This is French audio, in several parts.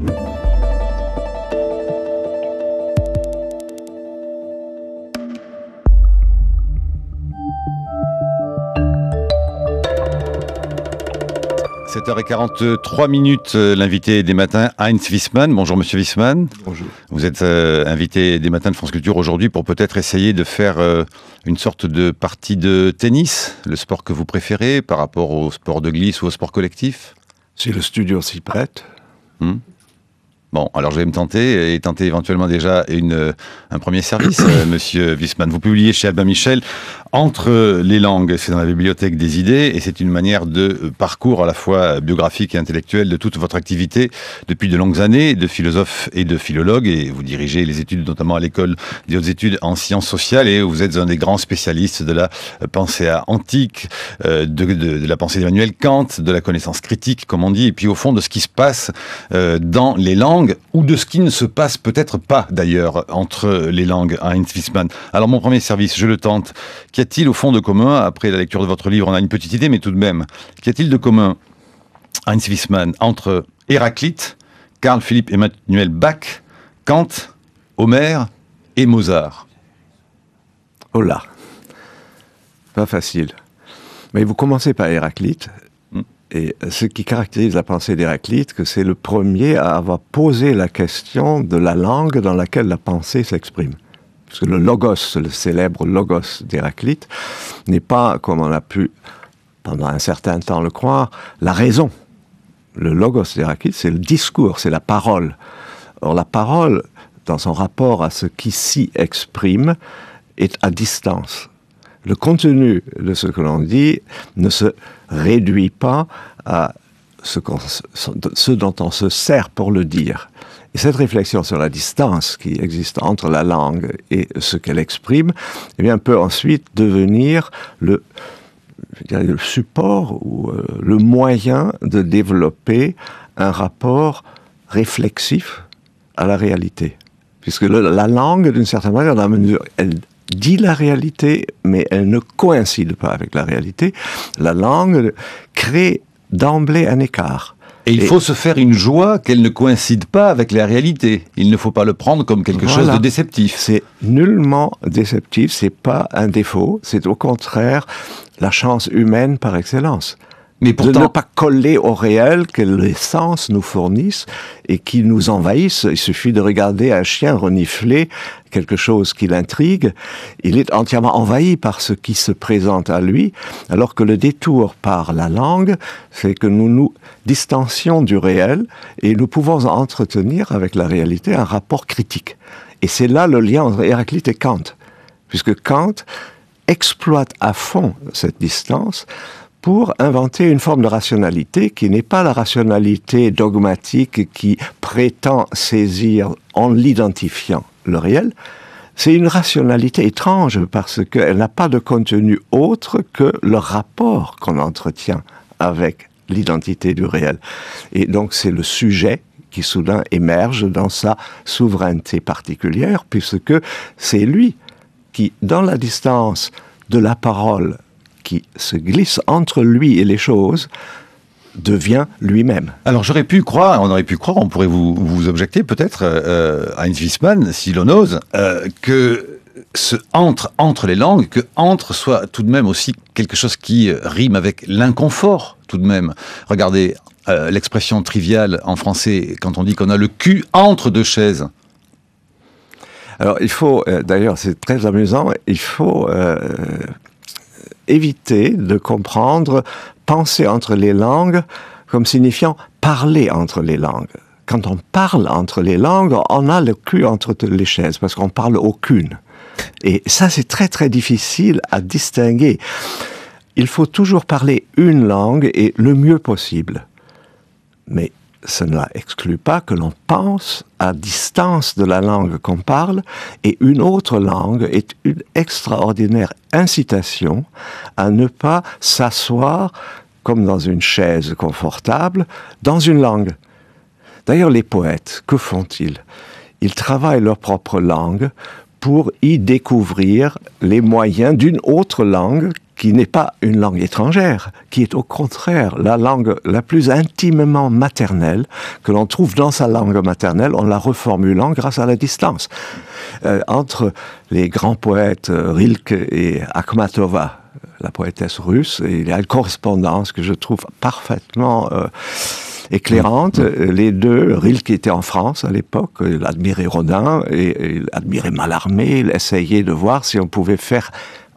7h43, l'invité des matins, Heinz Wiesmann. Bonjour Monsieur Wiesmann. Bonjour. Vous êtes invité des matins de France Culture aujourd'hui pour peut-être essayer de faire une sorte de partie de tennis, le sport que vous préférez par rapport au sport de glisse ou au sport collectif. Si le studio s'y prête. Bon, alors je vais me tenter et tenter éventuellement déjà un premier service, Monsieur Wiesmann. Vous publiez chez Albin Michel Entre les langues, c'est dans la bibliothèque des idées et c'est une manière de parcours à la fois biographique et intellectuel de toute votre activité depuis de longues années de philosophe et de philologue, et vous dirigez les études notamment à l'école des hautes études en sciences sociales et vous êtes un des grands spécialistes de la pensée antique, de la pensée d'Emmanuel Kant, de la connaissance critique comme on dit, et puis au fond de ce qui se passe dans les langues ou de ce qui ne se passe peut-être pas d'ailleurs entre les langues, Heinz Wiesmann. Alors mon premier service, je le tente. Qu'y a-t-il au fond de commun, après la lecture de votre livre, on a une petite idée, mais tout de même, qu'y a-t-il de commun, Heinz Wiesmann, entre Héraclite, Carl Philipp Emanuel Bach, Kant, Homère et Mozart? Oh là, pas facile. Mais vous commencez par Héraclite. Et ce qui caractérise la pensée d'Héraclite, que c'est le premier à avoir posé la question de la langue dans laquelle la pensée s'exprime. Parce que le logos, le célèbre logos d'Héraclite, n'est pas, comme on a pu pendant un certain temps le croire, la raison. Le logos d'Héraclite, c'est le discours, c'est la parole. Or la parole, dans son rapport à ce qui s'y exprime, est à distance. Le contenu de ce que l'on dit ne se réduit pas à ce dont on se sert pour le dire. Et cette réflexion sur la distance qui existe entre la langue et ce qu'elle exprime, eh bien, peut ensuite devenir le support ou le moyen de développer un rapport réflexif à la réalité. Puisque la langue, d'une certaine manière, dans la mesure, elle dit la réalité, mais elle ne coïncide pas avec la réalité. La langue crée d'emblée un écart. Et il faut se faire une joie qu'elle ne coïncide pas avec la réalité. Il ne faut pas le prendre comme quelque chose de déceptif. C'est nullement déceptif, c'est pas un défaut, c'est au contraire la chance humaine par excellence. Mais pourtant, de ne pas coller au réel que les sens nous fournissent et qui nous envahissent. Il suffit de regarder un chien renifler quelque chose qui l'intrigue. Il est entièrement envahi par ce qui se présente à lui, alors que le détour par la langue fait que nous nous distancions du réel et nous pouvons entretenir avec la réalité un rapport critique. Et c'est là le lien entre Héraclite et Kant, puisque Kant exploite à fond cette distance pour inventer une forme de rationalité qui n'est pas la rationalité dogmatique qui prétend saisir en l'identifiant le réel. C'est une rationalité étrange parce qu'elle n'a pas de contenu autre que le rapport qu'on entretient avec l'identité du réel. Et donc c'est le sujet qui soudain émerge dans sa souveraineté particulière, puisque c'est lui qui, dans la distance de la parole qui se glisse entre lui et les choses, devient lui-même. Alors on aurait pu croire, on pourrait vous objecter peut-être, Heinz Wiesmann, si l'on ose, que ce entre les langues, que entre soit tout de même aussi quelque chose qui rime avec l'inconfort, tout de même. Regardez l'expression triviale en français, quand on dit qu'on a le cul entre deux chaises. Alors il faut, d'ailleurs c'est très amusant, il faut éviter de comprendre penser entre les langues comme signifiant parler entre les langues. Quand on parle entre les langues, on a le cul entre les chaises, parce qu'on parle aucune. Et ça, c'est très très difficile à distinguer. Il faut toujours parler une langue et le mieux possible. Mais cela n'exclut pas que l'on pense à distance de la langue qu'on parle, et une autre langue est une extraordinaire incitation à ne pas s'asseoir comme dans une chaise confortable, dans une langue. D'ailleurs, les poètes, que font-ils? Ils travaillent leur propre langue pour y découvrir les moyens d'une autre langue qui n'est pas une langue étrangère, qui est au contraire la langue la plus intimement maternelle que l'on trouve dans sa langue maternelle en la reformulant grâce à la distance. Entre les grands poètes Rilke et Akhmatova, la poétesse russe, il y a une correspondance que je trouve parfaitement éclairante. Les deux, Rilke était en France à l'époque, il admirait Rodin et il admirait Mallarmé, il essayait de voir si on pouvait faire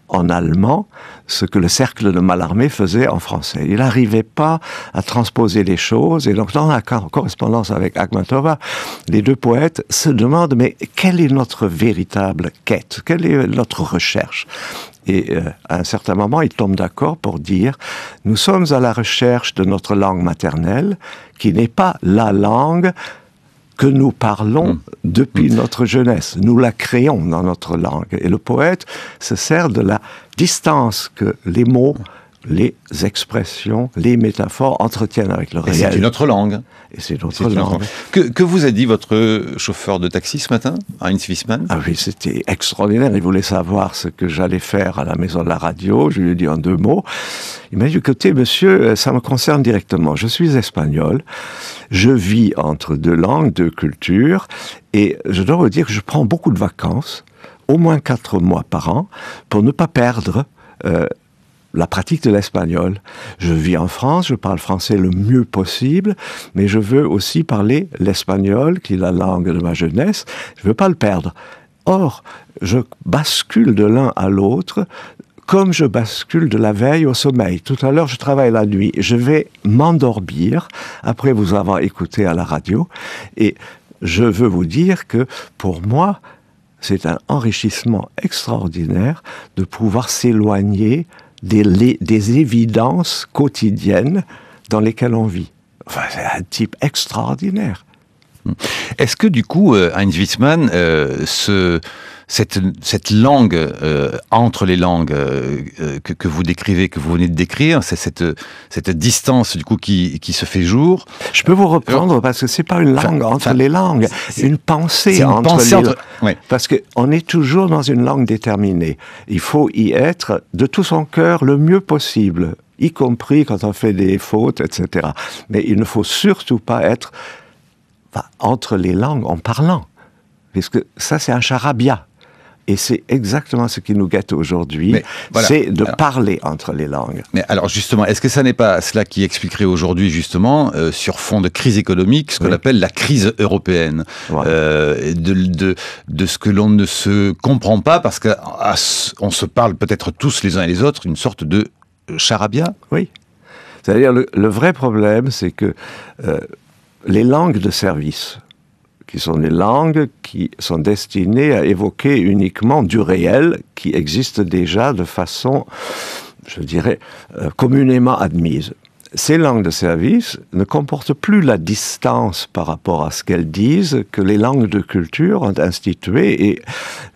en allemand ce que le cercle de Mallarmé faisait en français. Il n'arrivait pas à transposer les choses, et donc dans la correspondance avec Akhmatova, les deux poètes se demandent, mais quelle est notre véritable quête? Quelle est notre recherche? Et à un certain moment, ils tombent d'accord pour dire « Nous sommes à la recherche de notre langue maternelle, qui n'est pas la langue que nous parlons depuis notre jeunesse. Nous la créons dans notre langue. » Et le poète se sert de la distance que les mots, les expressions, les métaphores entretiennent avec le réel. C'est une autre langue. Et c'est notre langue. Que vous a dit votre chauffeur de taxi ce matin, Heinz Wiesmann? Ah oui, c'était extraordinaire. Il voulait savoir ce que j'allais faire à la maison de la radio. Je lui ai dit en 2 mots. Il m'a dit, écoutez, monsieur, ça me concerne directement. Je suis espagnol. Je vis entre 2 langues, 2 cultures. Et je dois vous dire que je prends beaucoup de vacances, au moins 4 mois par an, pour ne pas perdre la pratique de l'espagnol. Je vis en France, je parle français le mieux possible, mais je veux aussi parler l'espagnol, qui est la langue de ma jeunesse. Je ne veux pas le perdre. Or, je bascule de l'un à l'autre, comme je bascule de la veille au sommeil. Tout à l'heure, je travaille la nuit. Je vais m'endormir après vous avoir écouté à la radio. Et je veux vous dire que, pour moi, c'est un enrichissement extraordinaire de pouvoir s'éloigner des évidences quotidiennes dans lesquelles on vit. Enfin, c'est un type extraordinaire. Est-ce que du coup, Heinz Wiesmann, cette langue entre les langues que vous décrivez, que vous venez de décrire, c'est cette distance du coup qui se fait jour. Je peux vous reprendre parce que c'est pas une langue entre les langues, c'est une pensée entre les langues. Oui. Parce qu'on est toujours dans une langue déterminée. Il faut y être de tout son cœur le mieux possible, y compris quand on fait des fautes, etc. Mais il ne faut surtout pas être entre les langues en parlant. Parce que ça, c'est un charabia. Et c'est exactement ce qui nous guette aujourd'hui, voilà. C'est de parler entre les langues. Mais alors justement, est-ce que ça n'est pas cela qui expliquerait aujourd'hui justement, sur fond de crise économique, ce qu'on appelle la crise européenne, de ce que l'on ne se comprend pas, parce qu'on se parle peut-être tous les uns et les autres, une sorte de charabia? Oui. C'est-à-dire, le vrai problème, c'est que les langues de service, qui sont des langues qui sont destinées à évoquer uniquement du réel qui existe déjà de façon, je dirais, communément admise. Ces langues de service ne comportent plus la distance par rapport à ce qu'elles disent que les langues de culture ont institué, et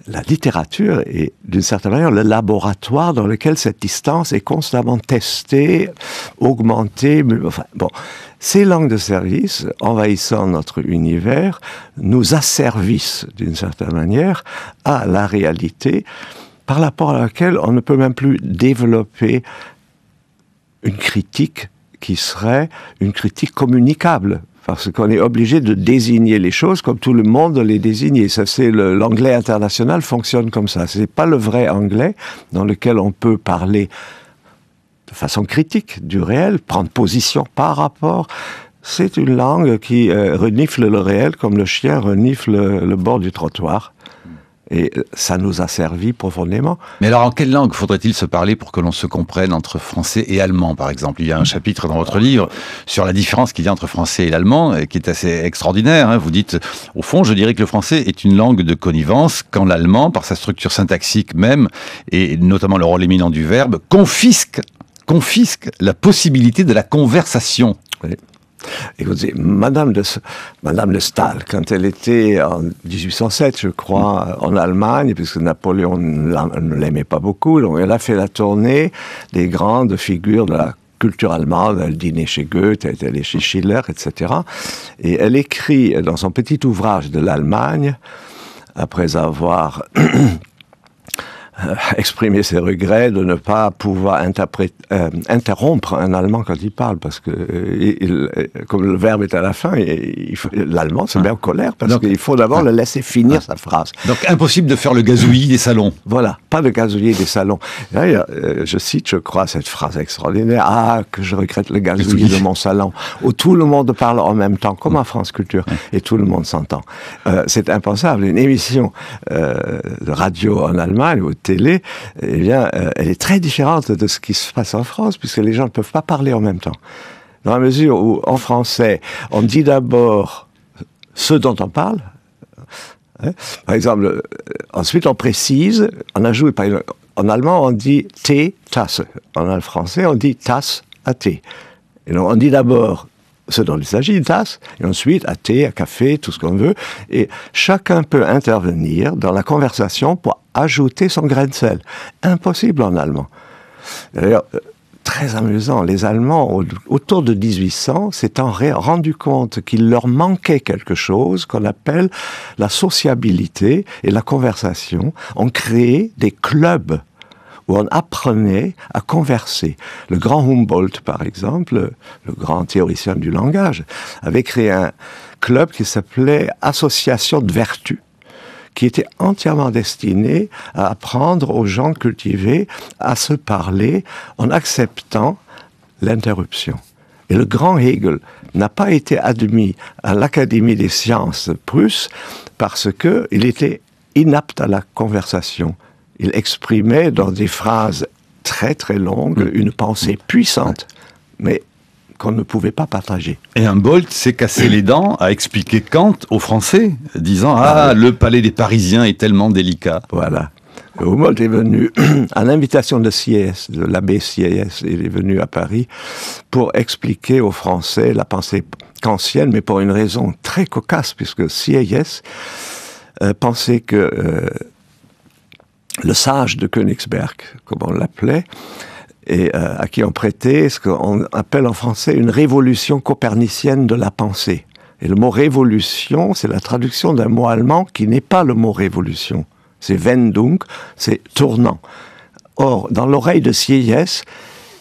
la littérature est d'une certaine manière le laboratoire dans lequel cette distance est constamment testée, augmentée. Enfin, bon, ces langues de service, envahissant notre univers, nous asservissent d'une certaine manière à la réalité par rapport à laquelle on ne peut même plus développer une critique qui serait une critique communicable, parce qu'on est obligé de désigner les choses comme tout le monde les désigne. Ça, c'est l'anglais international fonctionne comme ça. C'est pas le vrai anglais dans lequel on peut parler de façon critique du réel, prendre position par rapport. C'est une langue qui renifle le réel comme le chien renifle le bord du trottoir. Et ça nous a servi profondément. Mais alors, en quelle langue faudrait-il se parler pour que l'on se comprenne entre français et allemand, par exemple? Il y a un chapitre dans votre livre sur la différence qu'il y a entre français et l'allemand, qui est assez extraordinaire. Hein. Vous dites, au fond, je dirais que le français est une langue de connivence, quand l'allemand, par sa structure syntaxique même, et notamment le rôle éminent du verbe, confisque la possibilité de la conversation. Oui. Écoutez, Madame de Staël, quand elle était en 1807, je crois, en Allemagne, puisque Napoléon ne l'aimait pas beaucoup, donc elle a fait la tournée des grandes figures de la culture allemande. Elle dînait chez Goethe, elle est allée chez Schiller, etc. Et elle écrit dans son petit ouvrage de l'Allemagne après avoir exprimer ses regrets de ne pas pouvoir interrompre un Allemand quand il parle, parce que comme le verbe est à la fin, l'Allemand se met en colère, parce qu'il faut d'abord le laisser finir sa phrase. Donc impossible de faire le gazouillis des salons. Voilà, pas de gazouillis des salons. D'ailleurs, je cite, je crois, cette phrase extraordinaire, « Ah, que je regrette le gazouillis de mon salon », où tout le monde parle en même temps, comme en France Culture, et tout le monde s'entend. C'est impensable. Une émission de radio en Allemagne, ou télé, eh bien, elle est très différente de ce qui se passe en France, puisque les gens ne peuvent pas parler en même temps. Dans la mesure où, en français, on dit d'abord ce dont on parle. Par exemple, ensuite on précise, on ajoute, par exemple, en allemand on dit Tee, Tasse. En français on dit tasse à thé. Et donc on dit d'abord ce dont il s'agit, une tasse, et ensuite à thé, à café, tout ce qu'on veut. Et chacun peut intervenir dans la conversation pour ajouter son grain de sel. Impossible en allemand. D'ailleurs, très amusant, les Allemands, autour de 1800, s'étant rendu compte qu'il leur manquait quelque chose qu'on appelle la sociabilité et la conversation, ont créé des clubs où on apprenait à converser. Le grand Humboldt, par exemple, le grand théoricien du langage, avait créé un club qui s'appelait Association de Vertu, qui était entièrement destiné à apprendre aux gens cultivés à se parler en acceptant l'interruption. Et le grand Hegel n'a pas été admis à l'Académie des sciences prusse parce qu'il était inapte à la conversation. Il exprimait dans des phrases très très longues une pensée puissante, mais qu'on ne pouvait pas partager. Et Humboldt s'est cassé les dents à expliquer Kant aux Français, disant « Ah, le palais des Parisiens est tellement délicat ». Voilà. Humboldt est venu, à l'invitation de Sieyès, de l'abbé Sieyès, il est venu à Paris pour expliquer aux Français la pensée kantienne, mais pour une raison très cocasse, puisque Sieyès pensait que le sage de Königsberg, comme on l'appelait, et à qui on prêtait ce qu'on appelle en français une révolution copernicienne de la pensée. Et le mot révolution, c'est la traduction d'un mot allemand qui n'est pas le mot révolution. C'est Wendung, c'est tournant. Or, dans l'oreille de Sieyès,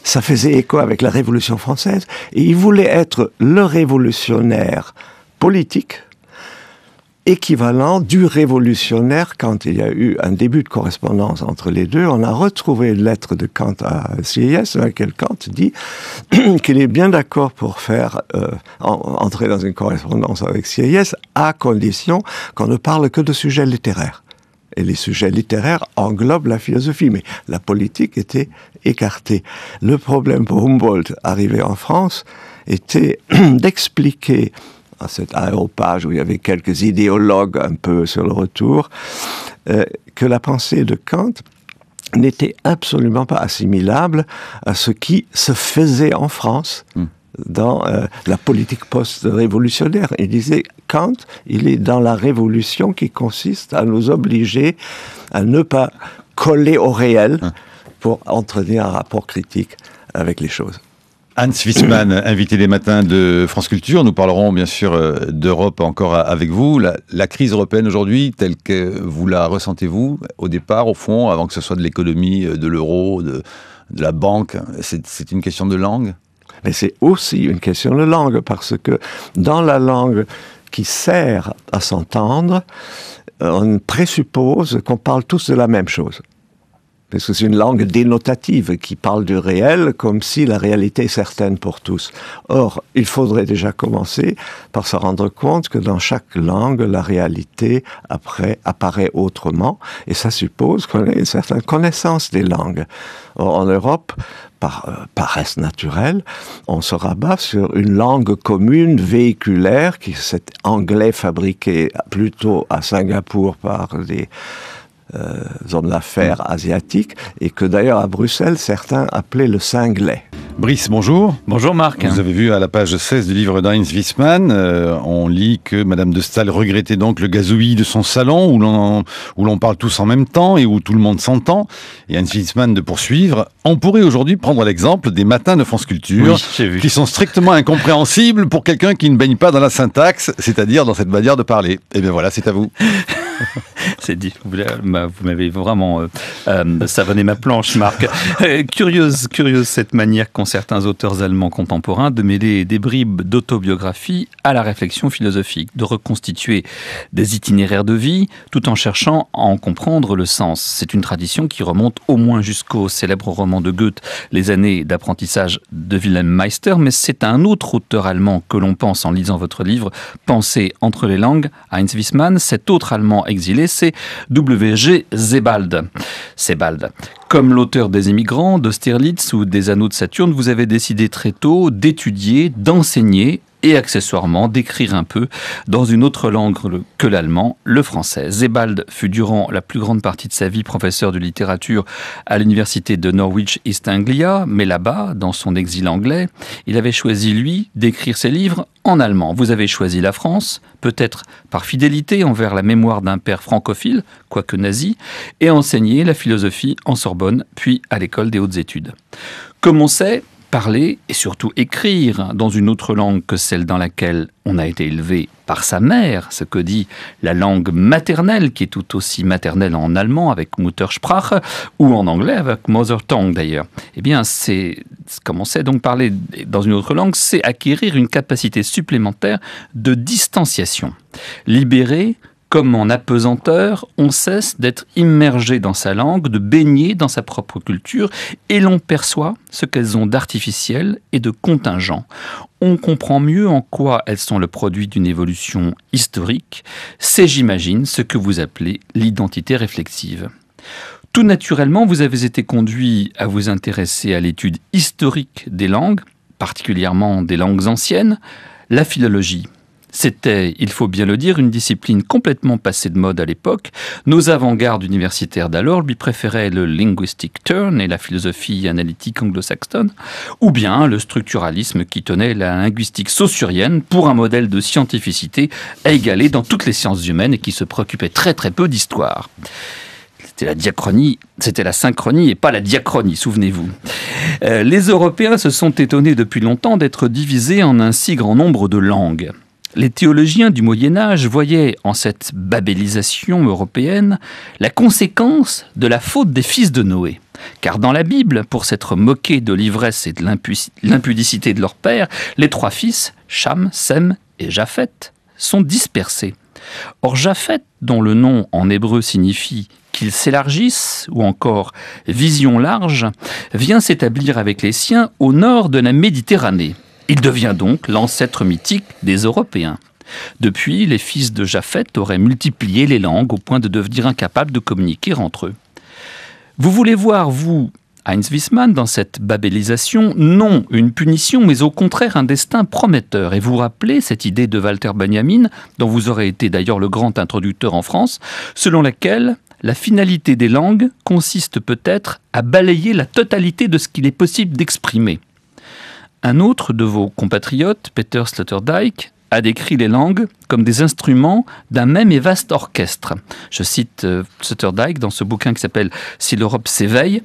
ça faisait écho avec la Révolution française, et il voulait être le révolutionnaire politique, équivalent du révolutionnaire. Quand il y a eu un début de correspondance entre les deux, on a retrouvé une lettre de Kant à Sieyès, dans laquelle Kant dit qu'il est bien d'accord pour faire entrer dans une correspondance avec Sieyès, à condition qu'on ne parle que de sujets littéraires. Et les sujets littéraires englobent la philosophie, mais la politique était écartée. Le problème pour Humboldt, arrivé en France, était d'expliquer à cet aéropage où il y avait quelques idéologues un peu sur le retour, que la pensée de Kant n'était absolument pas assimilable à ce qui se faisait en France dans la politique post-révolutionnaire. Il disait, Kant, il est dans la révolution qui consiste à nous obliger à ne pas coller au réel pour entretenir un rapport critique avec les choses. Hans Wiesmann, invité des matins de France Culture. Nous parlerons bien sûr d'Europe encore avec vous. La crise européenne aujourd'hui, telle que vous la ressentez-vous au départ, au fond, avant que ce soit de l'économie, de l'euro, de la banque, c'est une question de langue ? Mais c'est aussi une question de langue, parce que dans la langue qui sert à s'entendre, on présuppose qu'on parle tous de la même chose. Parce que c'est une langue dénotative qui parle du réel comme si la réalité est certaine pour tous. Or, il faudrait déjà commencer par se rendre compte que dans chaque langue, la réalité après apparaît autrement, et ça suppose qu'on ait une certaine connaissance des langues. Or, en Europe, par paresse naturelle, on se rabat sur une langue commune véhiculaire, qui est cet anglais fabriqué plutôt à Singapour par des hommes d'affaires asiatiques, et que d'ailleurs à Bruxelles, certains appelaient le cinglais. Brice, bonjour. Bonjour Marc. Vous avez vu à la page 16 du livre d'Heinz Wiesmann, on lit que Madame de Staël regrettait donc le gazouillis de son salon, où l'on parle tous en même temps et où tout le monde s'entend. Et Heinz Wiesmann de poursuivre, on pourrait aujourd'hui prendre l'exemple des matins de France Culture, qui sont strictement incompréhensibles pour quelqu'un qui ne baigne pas dans la syntaxe, c'est-à-dire dans cette manière de parler. Et bien voilà, c'est à vous. C'est dit, vous m'avez vraiment savonné ma planche, Marc. Curieuse cette manière qu'ont certains auteurs allemands contemporains de mêler des bribes d'autobiographie à la réflexion philosophique, de reconstituer des itinéraires de vie tout en cherchant à en comprendre le sens. C'est une tradition qui remonte au moins jusqu'au célèbre roman de Goethe, Les années d'apprentissage de Wilhelm Meister, mais c'est à un autre auteur allemand que l'on pense en lisant votre livre, Penser entre les langues, Heinz Wiesmann. Cet autre allemand exilé, c'est W.G. Sebald. Comme l'auteur des Émigrants, d'Austerlitz ou des Anneaux de Saturne, vous avez décidé très tôt d'étudier, d'enseigner et accessoirement d'écrire un peu dans une autre langue que l'allemand, le français. Sebald fut durant la plus grande partie de sa vie professeur de littérature à l'université de Norwich East Anglia, mais là-bas, dans son exil anglais, il avait choisi, lui, d'écrire ses livres en allemand. Vous avez choisi la France, peut-être par fidélité envers la mémoire d'un père francophile, quoique nazi, et enseigné la philosophie en Sorbonne, puis à l'école des hautes études. Comme on sait, parler et surtout écrire dans une autre langue que celle dans laquelle on a été élevé par sa mère, ce que dit la langue maternelle, qui est tout aussi maternelle en allemand avec Muttersprache, ou en anglais avec Mother Tongue d'ailleurs. Eh bien, comme on sait, donc parler dans une autre langue, c'est acquérir une capacité supplémentaire de distanciation. Libérer, comme en apesanteur, on cesse d'être immergé dans sa langue, de baigner dans sa propre culture, et l'on perçoit ce qu'elles ont d'artificiel et de contingent. On comprend mieux en quoi elles sont le produit d'une évolution historique. C'est, j'imagine, ce que vous appelez l'identité réflexive. Tout naturellement, vous avez été conduit à vous intéresser à l'étude historique des langues, particulièrement des langues anciennes, la philologie. C'était, il faut bien le dire, une discipline complètement passée de mode à l'époque. Nos avant-gardes universitaires d'alors lui préféraient le linguistic turn et la philosophie analytique anglo-saxonne, ou bien le structuralisme qui tenait la linguistique saussurienne pour un modèle de scientificité à égaler dans toutes les sciences humaines et qui se préoccupait très très peu d'histoire. C'était la synchronie et pas la diachronie, souvenez-vous. Les Européens se sont étonnés depuis longtemps d'être divisés en un si grand nombre de langues. Les théologiens du Moyen-Âge voyaient en cette babélisation européenne la conséquence de la faute des fils de Noé. Car dans la Bible, pour s'être moqués de l'ivresse et de l'impudicité de leur père, les trois fils, Cham, Sem et Japheth, sont dispersés. Or Japheth, dont le nom en hébreu signifie qu'ils s'élargissent, ou encore vision large, vient s'établir avec les siens au nord de la Méditerranée. Il devient donc l'ancêtre mythique des Européens. Depuis, les fils de Japheth auraient multiplié les langues au point de devenir incapables de communiquer entre eux. Vous voulez voir, vous, Heinz Wiesmann, dans cette babélisation, non une punition, mais au contraire un destin prometteur. Et vous rappelez cette idée de Walter Benjamin, dont vous aurez été d'ailleurs le grand introducteur en France, selon laquelle la finalité des langues consiste peut-être à balayer la totalité de ce qu'il est possible d'exprimer. Un autre de vos compatriotes, Peter Sloterdijk, a décrit les langues comme des instruments d'un même et vaste orchestre. Je cite Sloterdijk dans ce bouquin qui s'appelle « Si l'Europe s'éveille ».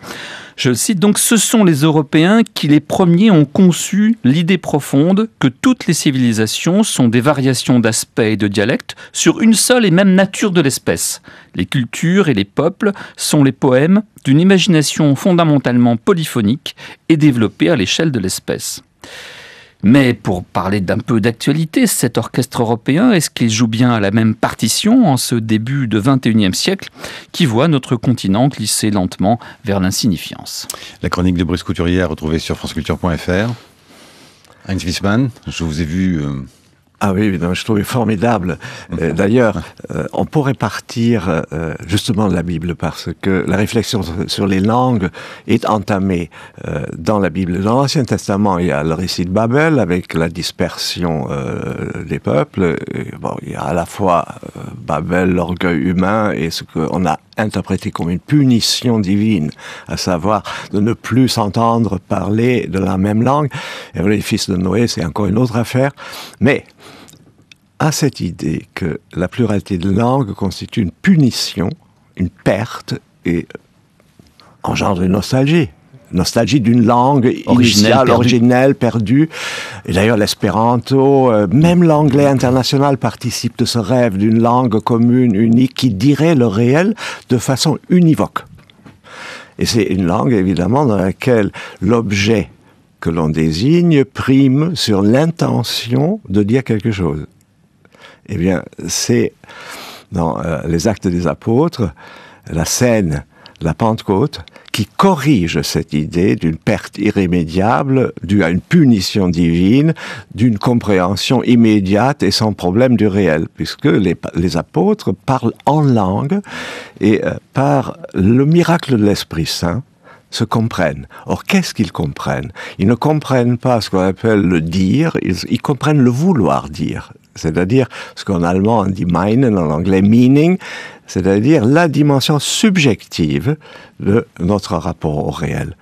Je cite donc « Ce sont les Européens qui les premiers ont conçu l'idée profonde que toutes les civilisations sont des variations d'aspects et de dialectes sur une seule et même nature de l'espèce. Les cultures et les peuples sont les poèmes d'une imagination fondamentalement polyphonique et développée à l'échelle de l'espèce. » Mais pour parler d'un peu d'actualité, cet orchestre européen, est-ce qu'il joue bien à la même partition en ce début de XXIe siècle qui voit notre continent glisser lentement vers l'insignifiance? La chronique de Bruce Couturier retrouvée sur franceculture.fr. Heinz Wiesmann, je vous ai vu... Ah oui, évidemment, je trouvais formidable. D'ailleurs, on pourrait partir justement de la Bible parce que la réflexion sur les langues est entamée dans la Bible. Dans l'Ancien Testament, il y a le récit de Babel avec la dispersion des peuples. Et bon, il y a à la fois Babel, l'orgueil humain et ce qu'on a interprété comme une punition divine, à savoir de ne plus s'entendre parler de la même langue. Et les fils de Noé, c'est encore une autre affaire. Mais à cette idée que la pluralité de langues constitue une punition, une perte, et engendre une nostalgie. nostalgie d'une langue originelle, perdue. Et d'ailleurs, l'espéranto, même l'anglais international participe de ce rêve d'une langue commune, unique, qui dirait le réel de façon univoque. Et c'est une langue, évidemment, dans laquelle l'objet que l'on désigne prime sur l'intention de dire quelque chose. Eh bien, c'est dans les Actes des Apôtres, la scène, la Pentecôte, qui corrige cette idée d'une perte irrémédiable due à une punition divine, d'une compréhension immédiate et sans problème du réel, puisque les apôtres parlent en langue et par le miracle de l'Esprit Saint, se comprennent. Or, qu'est-ce qu'ils comprennent? Ils ne comprennent pas ce qu'on appelle le dire, ils comprennent le vouloir dire. C'est-à-dire ce qu'en allemand on dit meinen, en anglais meaning, c'est-à-dire la dimension subjective de notre rapport au réel.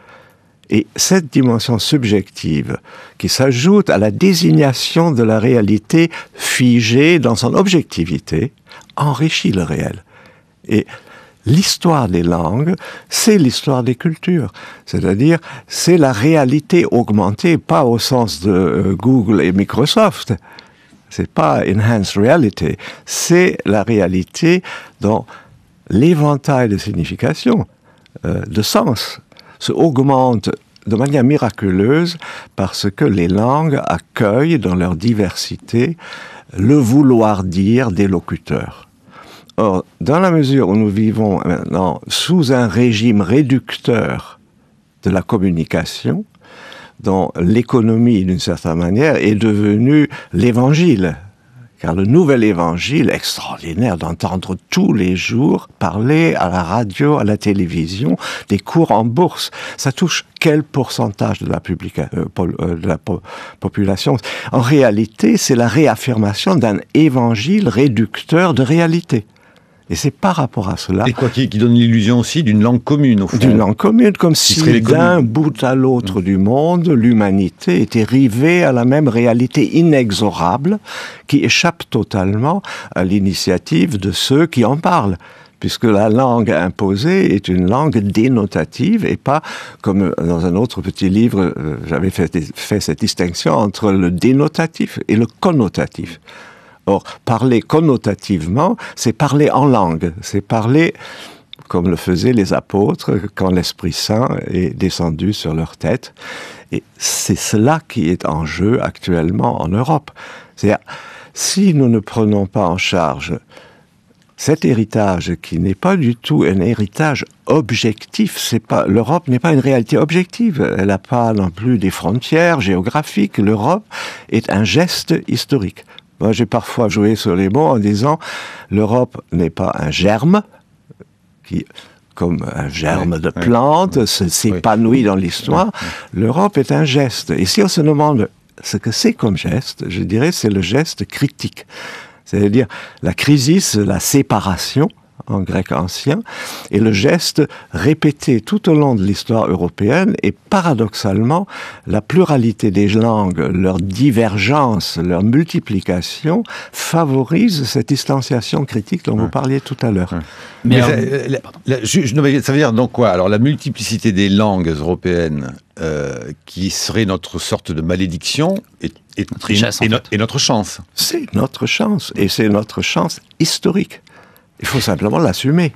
Et cette dimension subjective, qui s'ajoute à la désignation de la réalité figée dans son objectivité, enrichit le réel. Et l'histoire des langues, c'est l'histoire des cultures. C'est-à-dire, c'est la réalité augmentée, pas au sens de Google et Microsoft. C'est pas enhanced reality. C'est la réalité dans l'éventail de signification, de sens, se augmente de manière miraculeuse parce que les langues accueillent dans leur diversité le vouloir dire des locuteurs. Or, dans la mesure où nous vivons maintenant sous un régime réducteur de la communication, dont l'économie, d'une certaine manière, est devenue l'évangile. Car le nouvel évangile, extraordinaire d'entendre tous les jours parler à la radio, à la télévision, des cours en bourse, ça touche quel pourcentage de la population? En réalité, c'est la réaffirmation d'un évangile réducteur de réalité. Et c'est par rapport à cela... Et quoi, qui donne l'illusion aussi d'une langue commune, au fond. D'une langue commune, comme si d'un bout à l'autre du monde, l'humanité était rivée à la même réalité inexorable qui échappe totalement à l'initiative de ceux qui en parlent. Puisque la langue imposée est une langue dénotative et pas, comme dans un autre petit livre, j'avais fait cette distinction entre le dénotatif et le connotatif. Or, parler connotativement, c'est parler en langue, c'est parler comme le faisaient les apôtres quand l'Esprit Saint est descendu sur leur tête. Et c'est cela qui est en jeu actuellement en Europe. C'est-à-dire, si nous ne prenons pas en charge cet héritage qui n'est pas du tout un héritage objectif, l'Europe n'est pas une réalité objective, elle n'a pas non plus des frontières géographiques, l'Europe est un geste historique. Moi, j'ai parfois joué sur les mots en disant l'Europe n'est pas un germe, qui, comme un germe de plante, s'épanouit dans l'histoire. L'Europe est un geste. Et si on se demande ce que c'est comme geste, je dirais c'est le geste critique. C'est-à-dire la crisis, la séparation, en grec ancien, et le geste répété tout au long de l'histoire européenne, et paradoxalement, la pluralité des langues, leur divergence, leur multiplication, favorise cette distanciation critique dont vous parliez tout à l'heure. Mais ça veut dire donc quoi? Alors la multiplicité des langues européennes, qui serait notre sorte de malédiction, est notre chance. C'est notre chance, et c'est notre chance historique. Il faut simplement l'assumer.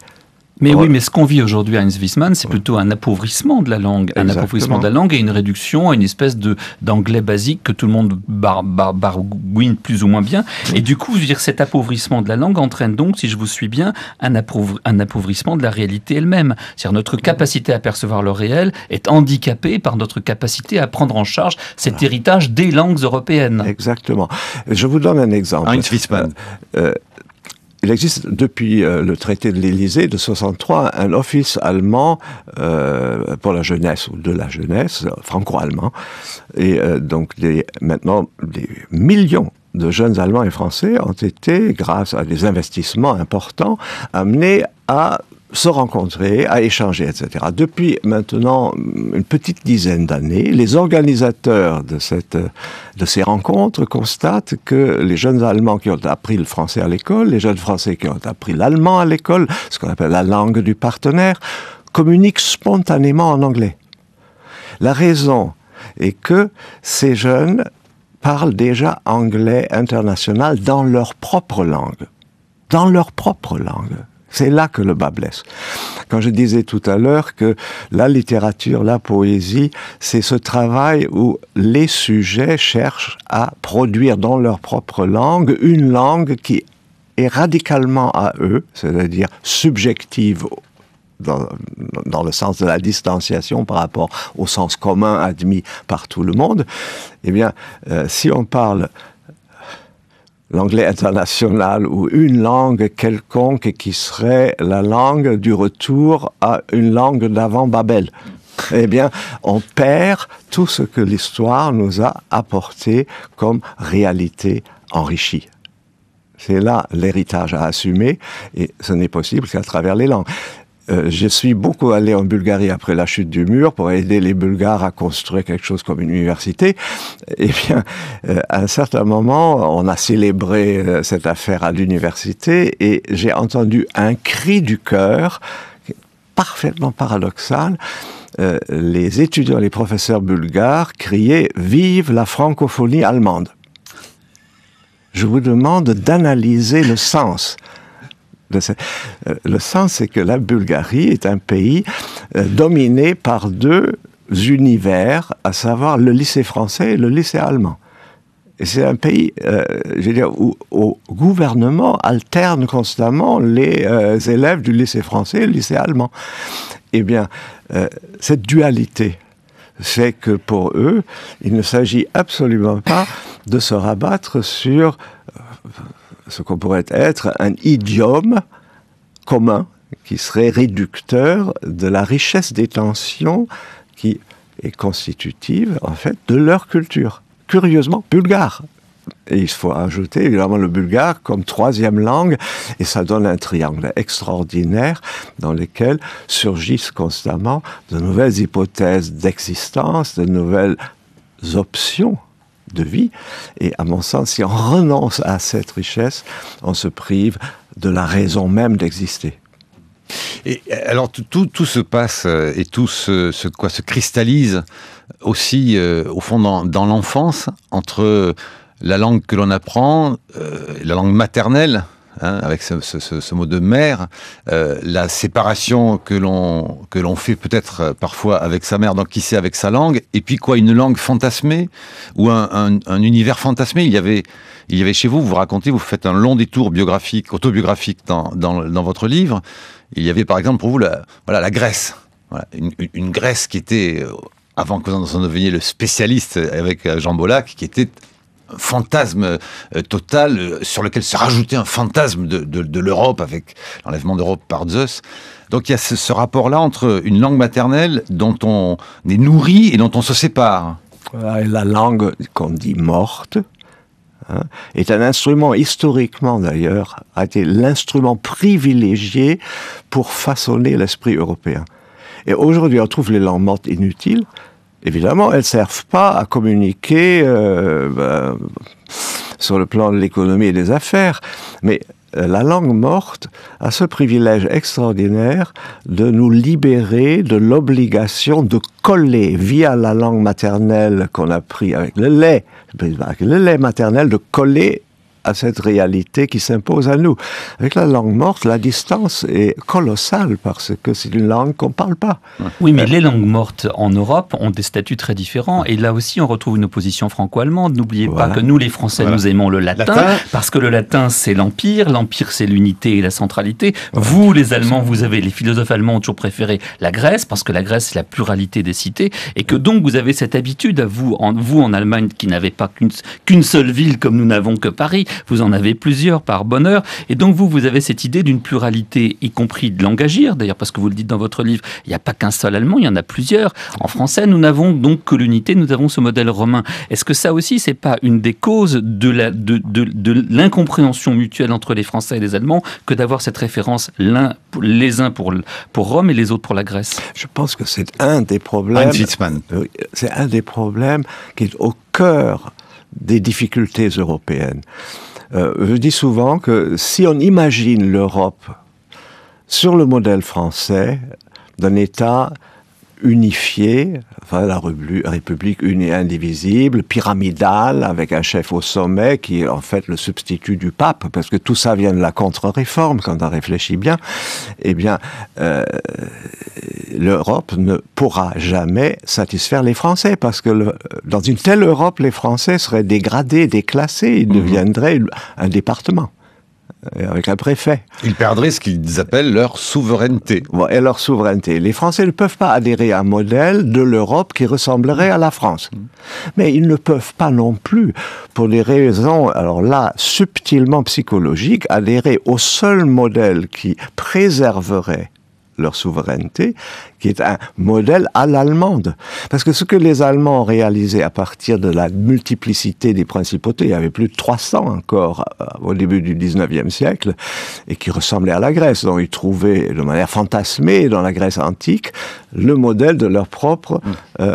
Mais oui, mais ce qu'on vit aujourd'hui à Heinz Wiesmann, c'est plutôt un appauvrissement de la langue. Exactement. Un appauvrissement de la langue et une réduction à une espèce d'anglais basique que tout le monde baragouine plus ou moins bien. Et du coup, je veux dire, cet appauvrissement de la langue entraîne donc, si je vous suis bien, un appauvrissement de la réalité elle-même. C'est-à-dire notre capacité à percevoir le réel est handicapée par notre capacité à prendre en charge cet héritage des langues européennes. Exactement. Je vous donne un exemple. Heinz Wiesmann. Il existe depuis le traité de l'Élysée de 63 un office allemand pour la jeunesse ou de la jeunesse, franco-allemand, et donc maintenant des millions de jeunes Allemands et Français ont été, grâce à des investissements importants, amenés à se rencontrer, à échanger, etc. Depuis maintenant une petite dizaine d'années, les organisateurs de ces rencontres constatent que les jeunes Allemands qui ont appris le français à l'école, les jeunes Français qui ont appris l'allemand à l'école, ce qu'on appelle la langue du partenaire, communiquent spontanément en anglais. La raison est que ces jeunes parlent déjà anglais international dans leur propre langue. Dans leur propre langue. C'est là que le bas blesse. Quand je disais tout à l'heure que la littérature, la poésie, c'est ce travail où les sujets cherchent à produire dans leur propre langue une langue qui est radicalement à eux, c'est-à-dire subjective dans le sens de la distanciation par rapport au sens commun admis par tout le monde. Eh bien, si on parle l'anglais international ou une langue quelconque qui serait la langue du retour à une langue d'avant Babel, eh bien, on perd tout ce que l'histoire nous a apporté comme réalité enrichie. C'est là l'héritage à assumer, et ce n'est possible qu'à travers les langues. Je suis beaucoup allé en Bulgarie après la chute du mur pour aider les Bulgares à construire quelque chose comme une université. Eh bien, à un certain moment, on a célébré cette affaire à l'université et j'ai entendu un cri du cœur parfaitement paradoxal. Les étudiants, les professeurs bulgares criaient « Vive la francophonie allemande !» Je vous demande d'analyser le sens. Le sens, c'est que la Bulgarie est un pays dominé par deux univers, à savoir le lycée français et le lycée allemand. Et c'est un pays, je veux dire, où au gouvernement alterne constamment les élèves du lycée français et le lycée allemand. Eh bien, cette dualité fait que pour eux, il ne s'agit absolument pas de se rabattre sur ce qu'on pourrait être un idiome commun qui serait réducteur de la richesse des tensions qui est constitutive, en fait, de leur culture. Curieusement, bulgare. Et il faut ajouter, évidemment, le bulgare comme troisième langue, et ça donne un triangle extraordinaire dans lequel surgissent constamment de nouvelles hypothèses d'existence, de nouvelles options de vie. Et à mon sens, si on renonce à cette richesse, on se prive de la raison même d'exister. Et alors tout se passe et tout se cristallise aussi au fond dans l'enfance entre la langue que l'on apprend, la langue maternelle, hein, avec ce mot de mère, la séparation que l'on fait peut-être parfois avec sa mère, donc qui sait avec sa langue, et puis quoi, une langue fantasmée ou un univers fantasmé. Il y avait chez vous, vous racontez, vous faites un long détour autobiographique dans votre livre. Il y avait par exemple pour vous la Grèce, voilà, une Grèce qui était, avant que vous en deveniez le spécialiste avec Jean Bollack, qui était un fantasme total sur lequel se rajoutait un fantasme de l'Europe avec l'enlèvement d'Europe par Zeus. Donc il y a ce rapport-là entre une langue maternelle dont on est nourri et dont on se sépare. La langue qu'on dit morte, hein, est un instrument, historiquement d'ailleurs, a été l'instrument privilégié pour façonner l'esprit européen. Et aujourd'hui, on trouve les langues mortes inutiles. Évidemment, elles ne servent pas à communiquer sur le plan de l'économie et des affaires, mais la langue morte a ce privilège extraordinaire de nous libérer de l'obligation de coller, via la langue maternelle qu'on a pris avec le lait maternel, de coller à cette réalité qui s'impose à nous. Avec la langue morte, la distance est colossale parce que c'est une langue qu'on ne parle pas. Oui, mais les langues mortes en Europe ont des statuts très différents. Et là aussi, on retrouve une opposition franco-allemande. N'oubliez pas que nous, les Français, nous aimons le latin, parce que le latin, c'est l'empire. L'empire, c'est l'unité et la centralité. Vous, les Allemands, les philosophes allemands ont toujours préféré la Grèce, parce que la Grèce, c'est la pluralité des cités. Et que donc, vous avez cette habitude, vous en Allemagne, qui n'avez pas qu'une seule ville comme nous n'avons que Paris. Vous en avez plusieurs par bonheur. Et donc, vous avez cette idée d'une pluralité, y compris de langue agir. D'ailleurs, parce que vous le dites dans votre livre, il n'y a pas qu'un seul allemand, il y en a plusieurs. En français, nous n'avons donc que l'unité, nous avons ce modèle romain. Est-ce que ça aussi, c'est pas une des causes de l'incompréhension mutuelle entre les Français et les Allemands que d'avoir cette référence les uns pour Rome et les autres pour la Grèce? Je pense que c'est un des problèmes. C'est un des problèmes qui est au cœur des difficultés européennes. Je dis souvent que si on imagine l'Europe sur le modèle français d'un État unifiée, enfin la République unie et indivisible, pyramidale, avec un chef au sommet qui est en fait le substitut du pape, parce que tout ça vient de la contre-réforme, quand on réfléchit bien, eh bien, l'Europe ne pourra jamais satisfaire les Français, parce que dans une telle Europe, les Français seraient dégradés, déclassés, ils deviendraient un département. Avec un préfet. Ils perdraient ce qu'ils appellent leur souveraineté. Et leur souveraineté. Les Français ne peuvent pas adhérer à un modèle de l'Europe qui ressemblerait à la France. Mais ils ne peuvent pas non plus, pour des raisons, alors là, subtilement psychologiques, adhérer au seul modèle qui préserverait leur souveraineté, qui est un modèle à l'allemande. Parce que ce que les Allemands ont réalisé à partir de la multiplicité des principautés, il y avait plus de 300 encore au début du 19e siècle, et qui ressemblaient à la Grèce, dont ils trouvaient de manière fantasmée dans la Grèce antique le modèle de leur propre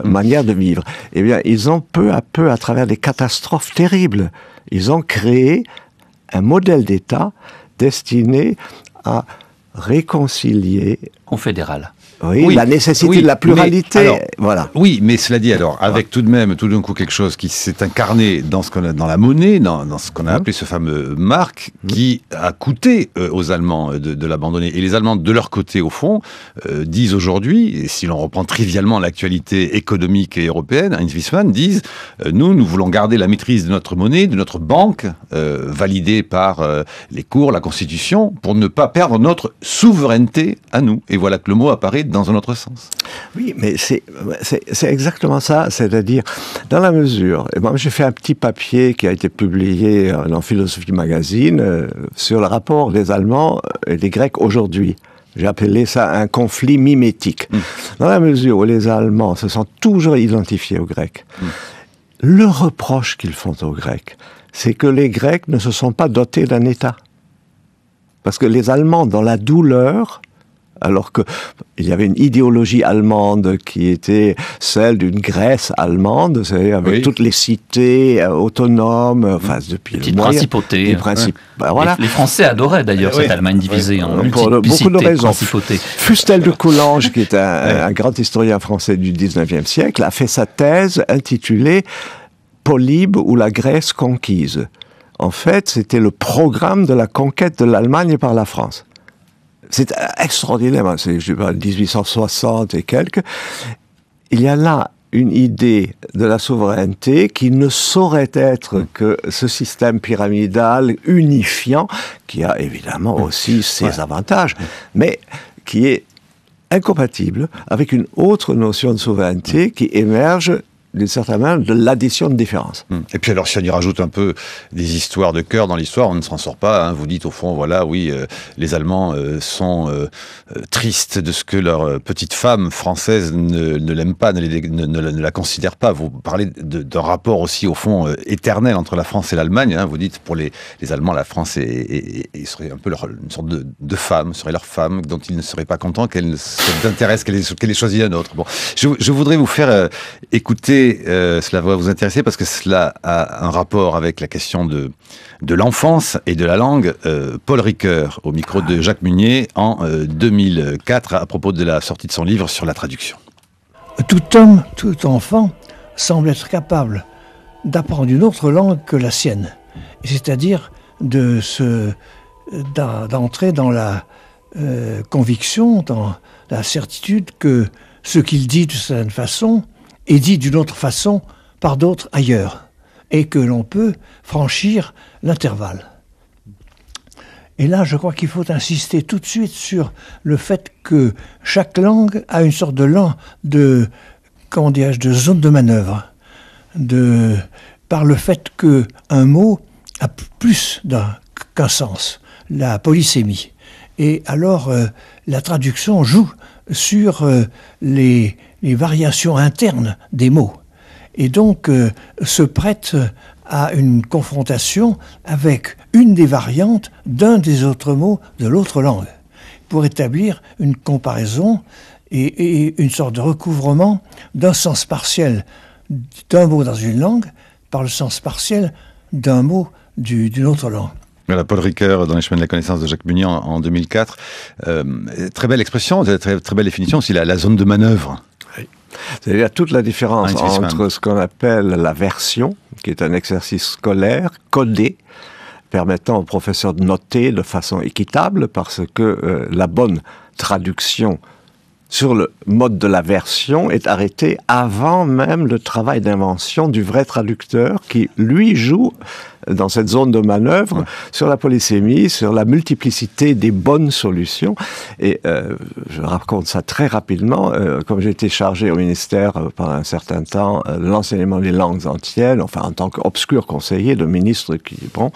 manière de vivre. Eh bien, ils ont peu à peu, à travers des catastrophes terribles, ils ont créé un modèle d'État destiné à réconcilier... Confédéral. Oui, la nécessité de la pluralité. Alors, voilà. Oui, mais cela dit, alors, avec tout de même, tout d'un coup, quelque chose qui s'est incarné dans ce qu'on a, dans la monnaie, dans ce qu'on a appelé ce fameux mark, qui a coûté aux Allemands de l'abandonner. Et les Allemands, de leur côté, au fond, disent aujourd'hui, et si l'on reprend trivialement l'actualité économique et européenne, Heinz Wiesmann disent, nous voulons garder la maîtrise de notre monnaie, de notre banque, validée par les cours, la Constitution, pour ne pas perdre notre souveraineté à nous. Et voilà que le mot apparaît dans un autre sens. Oui, mais c'est exactement ça, c'est-à-dire, dans la mesure, et moi j'ai fait un petit papier qui a été publié dans Philosophie Magazine sur le rapport des Allemands et des Grecs aujourd'hui. J'ai appelé ça un conflit mimétique. Dans la mesure où les Allemands se sont toujours identifiés aux Grecs, le reproche qu'ils font aux Grecs, c'est que les Grecs ne se sont pas dotés d'un État. Parce que les Allemands, dans la douleur, alors qu'il y avait une idéologie allemande qui était celle d'une Grèce allemande, c'est-à-dire avec toutes les cités autonomes, enfin depuis les petites principautés. Voilà. Les Français adoraient d'ailleurs cette Allemagne divisée en pour beaucoup de raisons. Fustel de Coulanges, qui est un grand historien français du 19e siècle, a fait sa thèse intitulée « Polybe ou la Grèce conquise ». En fait, c'était le programme de la conquête de l'Allemagne par la France. C'est extraordinaire, c'est, je sais pas, 1860 et quelques. Il y a là une idée de la souveraineté qui ne saurait être que ce système pyramidal unifiant, qui a évidemment aussi ses avantages, mais qui est incompatible avec une autre notion de souveraineté qui émerge d'une certaine manière, de l'addition de différences. Et puis alors, si on y rajoute un peu des histoires de cœur dans l'histoire, on ne s'en sort pas. Hein. Vous dites au fond, voilà, oui, les Allemands sont tristes de ce que leur petite femme française ne l'aime pas, ne la considère pas. Vous parlez d'un rapport aussi, au fond, éternel entre la France et l'Allemagne. Hein. Vous dites, pour les Allemands, la France serait un peu une sorte de femme, serait leur femme, dont ils ne seraient pas contents qu'elle s'intéresse, qu'elle ait choisi un autre. Bon, je voudrais vous faire écouter. Cela va vous intéresser parce que cela a un rapport avec la question de l'enfance et de la langue. Paul Ricoeur, au micro de Jacques Munier, en 2004, à propos de la sortie de son livre sur la traduction. Tout homme, tout enfant, semble être capable d'apprendre une autre langue que la sienne. C'est-à-dire d'entrer dans la conviction, dans la certitude que ce qu'il dit de certaine façon est dit d'une autre façon par d'autres ailleurs, et que l'on peut franchir l'intervalle. Et là, je crois qu'il faut insister tout de suite sur le fait que chaque langue a une sorte de zone de manœuvre, par le fait qu'un mot a plus qu'un sens, la polysémie. Et alors, la traduction joue sur les variations internes des mots, et donc se prête à une confrontation avec une des variantes d'un des autres mots de l'autre langue, pour établir une comparaison et une sorte de recouvrement d'un sens partiel d'un mot dans une langue par le sens partiel d'un mot d'une autre langue. Voilà, Paul Ricoeur, dans Les chemins de la connaissance de Jacques Munier en 2004. Très belle expression, très belle définition aussi, la zone de manœuvre. C'est-à-dire toute la différence entre ce qu'on appelle la version, qui est un exercice scolaire codé, permettant au professeur de noter de façon équitable, parce que la bonne traduction sur le mode de la version est arrêtée avant même le travail d'invention du vrai traducteur qui, lui, joue dans cette zone de manœuvre sur la polysémie, sur la multiplicité des bonnes solutions. Et je raconte ça très rapidement. Comme j'ai été chargé au ministère pendant un certain temps de l'enseignement des langues anciennes, enfin en tant qu'obscur conseiller de ministre qui... Bon,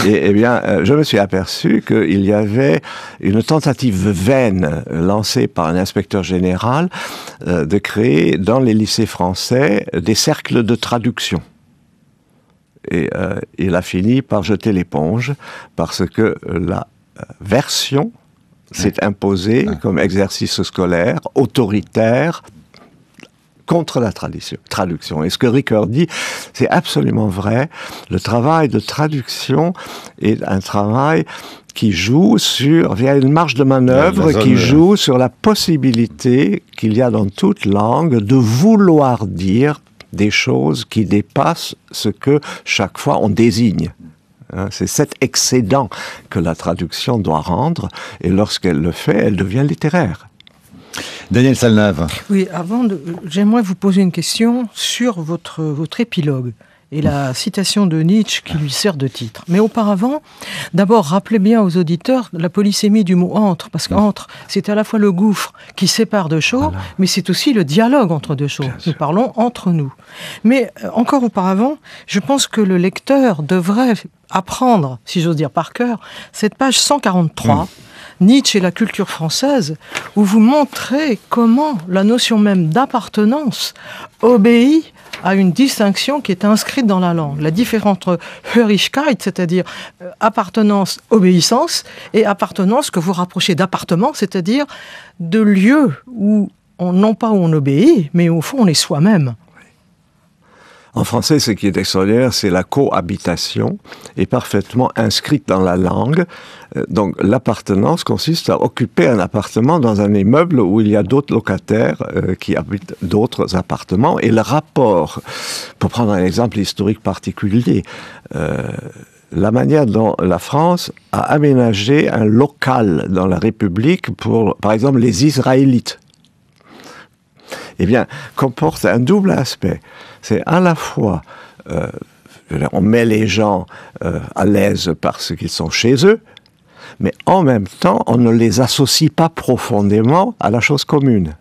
et bien, je me suis aperçu qu'il y avait une tentative vaine lancée par un inspecteur général de créer dans les lycées français des cercles de traduction. Et il a fini par jeter l'éponge parce que la version s'est imposée comme exercice scolaire, autoritaire, contre la traduction. Et ce que Ricoeur dit, c'est absolument vrai. Le travail de traduction est un travail qui joue sur, via une marge de manœuvre, qui joue sur la possibilité qu'il y a dans toute langue de vouloir dire des choses qui dépassent ce que chaque fois on désigne. C'est cet excédent que la traduction doit rendre, et lorsqu'elle le fait, elle devient littéraire. Daniel Salnave. Oui, j'aimerais vous poser une question sur votre épilogue et la citation de Nietzsche qui lui sert de titre. Mais auparavant, d'abord, rappelez bien aux auditeurs la polysémie du mot « entre », parce qu'entre, c'est à la fois le gouffre qui sépare deux choses, mais c'est aussi le dialogue entre deux choses. Nous parlons entre nous. Mais encore auparavant, je pense que le lecteur devrait apprendre, si j'ose dire par cœur, cette page 143, Nietzsche et la culture française, où vous montrez comment la notion même d'appartenance obéit à une distinction qui est inscrite dans la langue. La différence entre Hörigkeit, c'est-à-dire appartenance, obéissance, et appartenance que vous rapprochez d'appartement, c'est-à-dire de lieu où non pas où on obéit, mais au fond on est soi-même. En français, ce qui est extraordinaire, c'est la cohabitation, est parfaitement inscrite dans la langue. Donc l'appartenance consiste à occuper un appartement dans un immeuble où il y a d'autres locataires qui habitent d'autres appartements. Et le rapport, pour prendre un exemple historique particulier, la manière dont la France a aménagé un local dans la République pour, par exemple, les Israélites, eh bien, comporte un double aspect. C'est à la fois, on met les gens à l'aise parce qu'ils sont chez eux, mais en même temps, on ne les associe pas profondément à la chose commune.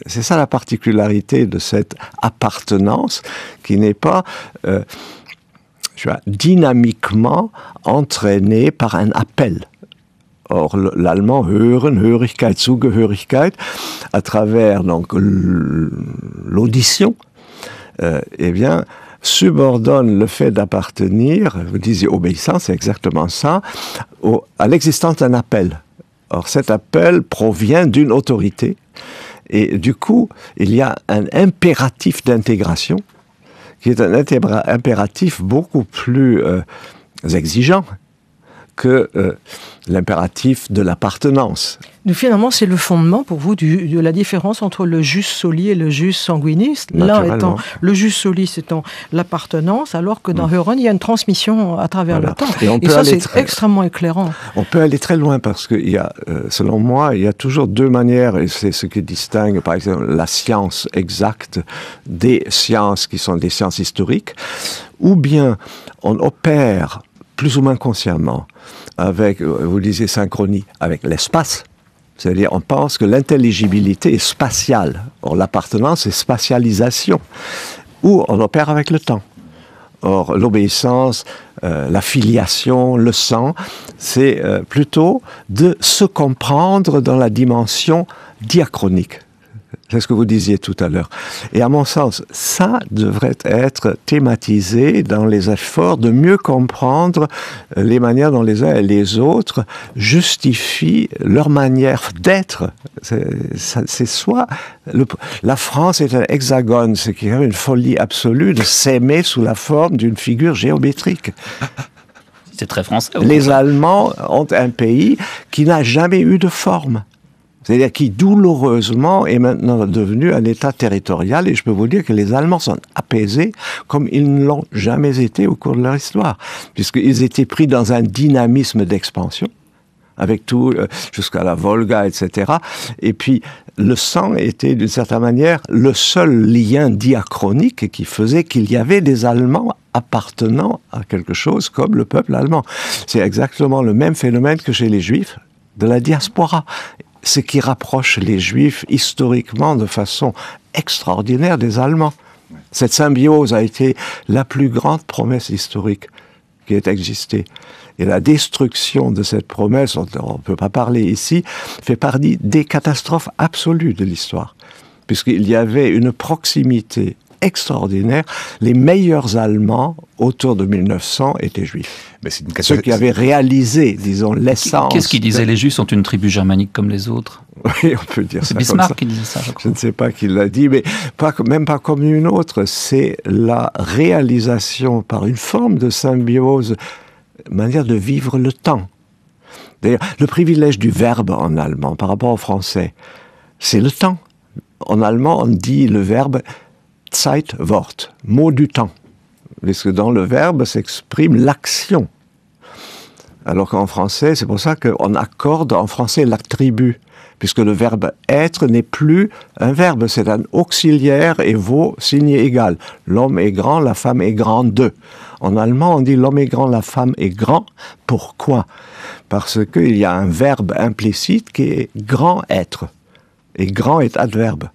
C'est ça la particularité de cette appartenance, qui n'est pas dynamiquement entraînée par un appel. Or, l'allemand hören, Hörigkeit, Zugehörigkeit, à travers donc l'audition, eh bien, subordonne le fait d'appartenir, vous disiez obéissance, c'est exactement ça, à l'existence d'un appel. Or, cet appel provient d'une autorité, et du coup, il y a un impératif d'intégration, qui est un impératif beaucoup plus exigeant que l'impératif de l'appartenance. Donc finalement, c'est le fondement pour vous de la différence entre le jus soli et le jus sanguinis. L'un étant le jus soli, étant l'appartenance, alors que dans Hören, il y a une transmission à travers le temps. Et ça, c'est extrêmement éclairant. On peut aller très loin parce qu'il y a, selon moi, il y a toujours deux manières, et c'est ce qui distingue, par exemple, la science exacte des sciences qui sont des sciences historiques, ou bien on opère plus ou moins consciemment avec, vous disiez synchronie, avec l'espace. C'est-à-dire, on pense que l'intelligibilité est spatiale. Or, l'appartenance est spatialisation. Ou on opère avec le temps. Or, l'obéissance, la filiation, le sang, c'est plutôt de se comprendre dans la dimension diachronique. C'est ce que vous disiez tout à l'heure. Et à mon sens, ça devrait être thématisé dans les efforts de mieux comprendre les manières dont les uns et les autres justifient leur manière d'être. C'est soit... La France est un hexagone, ce qui est une folie absolue de s'aimer sous la forme d'une figure géométrique. C'est très français. Les Allemands ont un pays qui n'a jamais eu de forme. C'est-à-dire qui, douloureusement, est maintenant devenu un État territorial. Et je peux vous dire que les Allemands sont apaisés comme ils ne l'ont jamais été au cours de leur histoire, puisqu'ils étaient pris dans un dynamisme d'expansion, avec tout, jusqu'à la Volga, etc. Et puis, le sang était, d'une certaine manière, le seul lien diachronique qui faisait qu'il y avait des Allemands appartenant à quelque chose comme le peuple allemand. C'est exactement le même phénomène que chez les Juifs de la diaspora. Ce qui rapproche les Juifs historiquement de façon extraordinaire des Allemands. Cette symbiose a été la plus grande promesse historique qui ait existé. Et la destruction de cette promesse, on ne peut pas parler ici, fait partie des catastrophes absolues de l'histoire. Puisqu'il y avait une proximité extraordinaire. Les meilleurs Allemands, autour de 1900, étaient juifs. Mais c'est Ceux qui avaient réalisé, disons, l'essence... Qu'est-ce qu'il disait? Les Juifs sont une tribu germanique comme les autres. Oui, on peut dire ça. C'est Bismarck qui disait ça, je crois. Je ne sais pas qui l'a dit, mais même pas comme une autre. C'est la réalisation par une forme de symbiose, manière de vivre le temps. D'ailleurs, le privilège du verbe en allemand par rapport au français, c'est le temps. En allemand, on dit le verbe Zeitwort, mot du temps. Parce que dans le verbe s'exprime l'action. Alors qu'en français, c'est pour ça qu'on accorde en français l'attribut. Puisque le verbe être n'est plus un verbe, c'est un auxiliaire et vaut signé égal. L'homme est grand, la femme est grande. En allemand, on dit l'homme est grand, la femme est grand. Pourquoi? Parce qu'il y a un verbe implicite qui est grand être. Et grand est adverbe.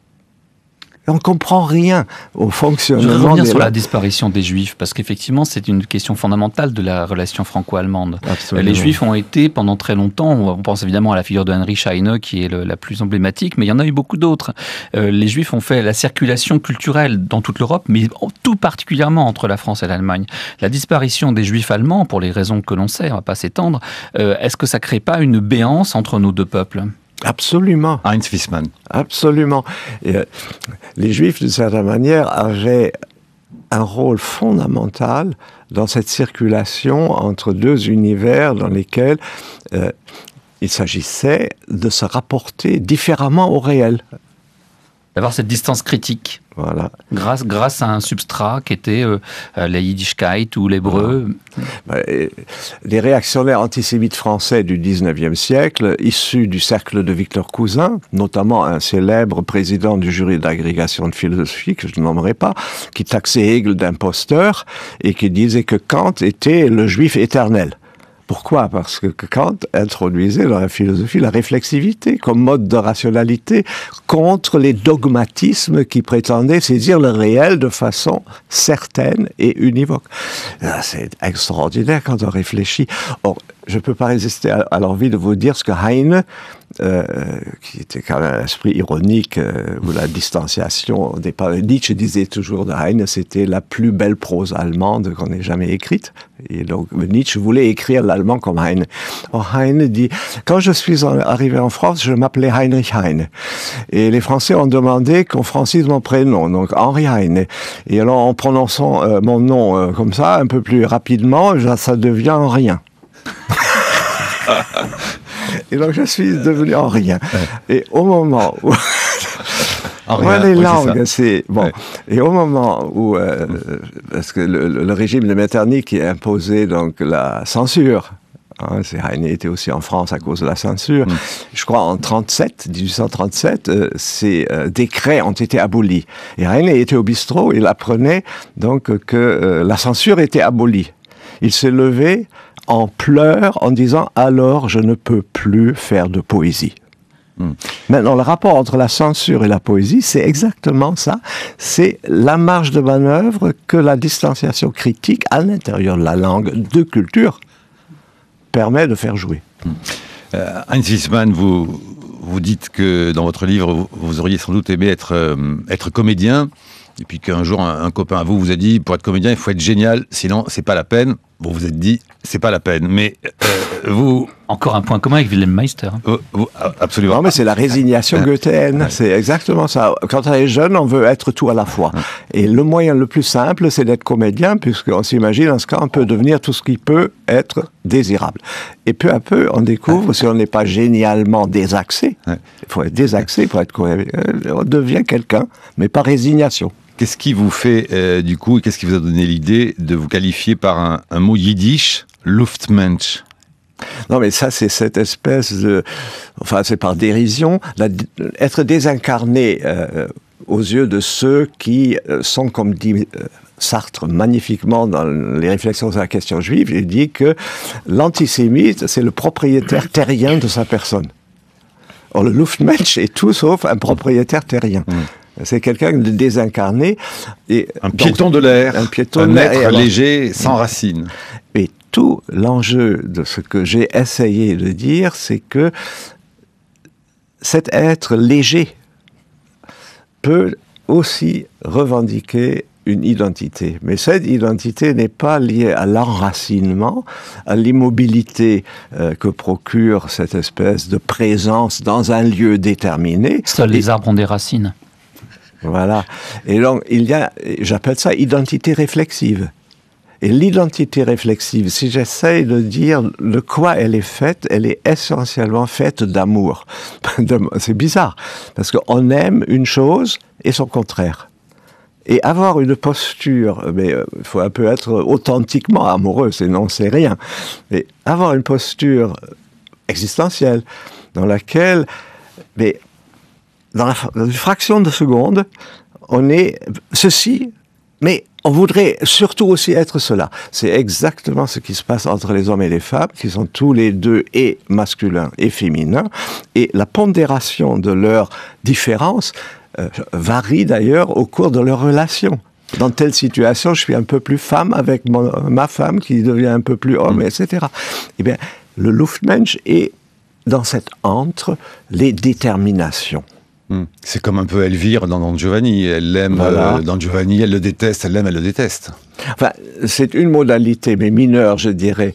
On ne comprend rien au fonctionnement. Je veux revenir sur la disparition des Juifs, parce qu'effectivement, c'est une question fondamentale de la relation franco-allemande. Absolument. Les Juifs ont été, pendant très longtemps, on pense évidemment à la figure de Heinrich Heine, qui est la plus emblématique, mais il y en a eu beaucoup d'autres. Les Juifs ont fait la circulation culturelle dans toute l'Europe, mais tout particulièrement entre la France et l'Allemagne. La disparition des Juifs allemands, pour les raisons que l'on sait, on ne va pas s'étendre, est-ce que ça ne crée pas une béance entre nos deux peuples ? Absolument. Heinz Wiesmann. Absolument. Et, les Juifs, d'une certaine manière, avaient un rôle fondamental dans cette circulation entre deux univers dans lesquels il s'agissait de se rapporter différemment au réel. D'avoir cette distance critique. Voilà. Grâce à un substrat qui était la Yiddishkeit ou l'hébreu. Les réactionnaires antisémites français du 19e siècle, issus du cercle de Victor Cousin, notamment un célèbre président du jury d'agrégation de philosophie, que je ne nommerai pas, qui taxait Hegel d'imposteur et qui disait que Kant était le juif éternel. Pourquoi? Parce que Kant introduisait dans la philosophie la réflexivité comme mode de rationalité contre les dogmatismes qui prétendaient saisir le réel de façon certaine et univoque. C'est extraordinaire quand on réfléchit. Or, je ne peux pas résister à l'envie de vous dire ce que Heine, qui était quand même un esprit ironique, ou la distanciation au départ. Nietzsche disait toujours de Heine, c'était la plus belle prose allemande qu'on ait jamais écrite. Et donc Nietzsche voulait écrire l'allemand comme Heine. Or Heine dit, quand je suis arrivé en France, je m'appelais Heinrich Heine. Et les Français ont demandé qu'on francise mon prénom, donc Henri Heine. Et alors en prononçant mon nom comme ça, un peu plus rapidement, ça devient rien. Et donc je suis devenu en rien. Et au moment où les langues, c'est bon. Ouais. Et au moment où parce que le régime de Metternich qui a imposé donc la censure. Heine était aussi en France à cause de la censure. Je crois en 1837, ces décrets ont été abolis. Et Heine était au bistrot, il apprenait donc que la censure était abolie. Il s'est levé en pleurs en disant « alors je ne peux plus faire de poésie ». Maintenant, le rapport entre la censure et la poésie, c'est exactement ça. C'est la marge de manœuvre que la distanciation critique à l'intérieur de la langue de culture permet de faire jouer. Heinz Wiesmann, vous dites que dans votre livre, vous auriez sans doute aimé être comédien, et puis qu'un jour, un copain à vous a dit, pour être comédien, il faut être génial, sinon, c'est pas la peine. Vous vous êtes dit, c'est pas la peine. Mais vous... Encore un point commun avec Wilhelm Meister. Absolument. Non, mais c'est la résignation goethéenne. C'est exactement ça. Quand on est jeune, on veut être tout à la fois. Et le moyen le plus simple, c'est d'être comédien, puisqu'on s'imagine, en ce cas, on peut devenir tout ce qui peut être désirable. Et peu à peu, on découvre, si on n'est pas génialement désaxé, il faut être désaxé pour être comédien, on devient quelqu'un, mais par résignation. Qu'est-ce qui vous fait, du coup, qu'est-ce qui vous a donné l'idée de vous qualifier par un mot yiddish, Luftmensch? Non, mais ça, c'est cette espèce de... Enfin, c'est par dérision. Être désincarné aux yeux de ceux qui sont, comme dit Sartre magnifiquement dans les réflexions sur la question juive, il dit que l'antisémite, c'est le propriétaire terrien de sa personne. Or, le Luftmensch est tout sauf un propriétaire terrien. C'est quelqu'un de désincarné. Et un piéton de l'air, un être léger, sans racines. Et tout l'enjeu de ce que j'ai essayé de dire, c'est que cet être léger peut aussi revendiquer une identité. Mais cette identité n'est pas liée à l'enracinement, à l'immobilité que procure cette espèce de présence dans un lieu déterminé. Seuls les arbres ont des racines. Voilà. Et donc, j'appelle ça identité réflexive. Et l'identité réflexive, si j'essaye de dire de quoi elle est faite, elle est essentiellement faite d'amour. C'est bizarre, parce qu'on aime une chose et son contraire. Et avoir une posture, mais il faut un peu être authentiquement amoureux, sinon c'est rien. Mais avoir une posture existentielle dans laquelle, mais dans une fraction de seconde, on est ceci, mais on voudrait surtout aussi être cela. C'est exactement ce qui se passe entre les hommes et les femmes, qui sont tous les deux et masculins et féminins. Et la pondération de leurs différences varie d'ailleurs au cours de leur relation. Dans telle situation, je suis un peu plus femme avec ma femme qui devient un peu plus homme, etc. Eh bien, le Luftmensch est dans cette entre les déterminations. C'est comme un peu Elvire dans Don Giovanni. Elle l'aime dans Giovanni, elle le déteste, elle l'aime, elle le déteste. Enfin, c'est une modalité, mais mineure, je dirais,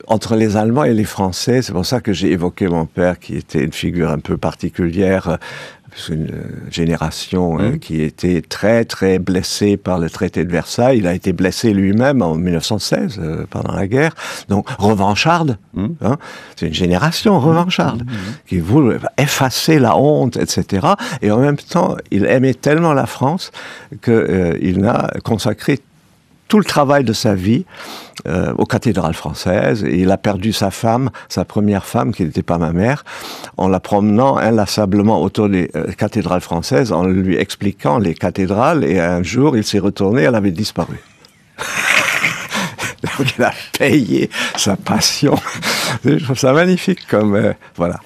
entre les Allemands et les Français. C'est pour ça que j'ai évoqué mon père, qui était une figure un peu particulière, une génération qui était très, très blessée par le traité de Versailles. Il a été blessé lui-même en 1916, pendant la guerre. Donc, revancharde. C'est une génération revancharde qui voulait effacer la honte, etc. Et en même temps, il aimait tellement la France qu'il a consacré tout le travail de sa vie aux cathédrales françaises. Et il a perdu sa femme, sa première femme, qui n'était pas ma mère, en la promenant inlassablement autour des cathédrales françaises, en lui expliquant les cathédrales. Et un jour, il s'est retourné, elle avait disparu. Donc il a payé sa passion. Je trouve ça magnifique comme... voilà.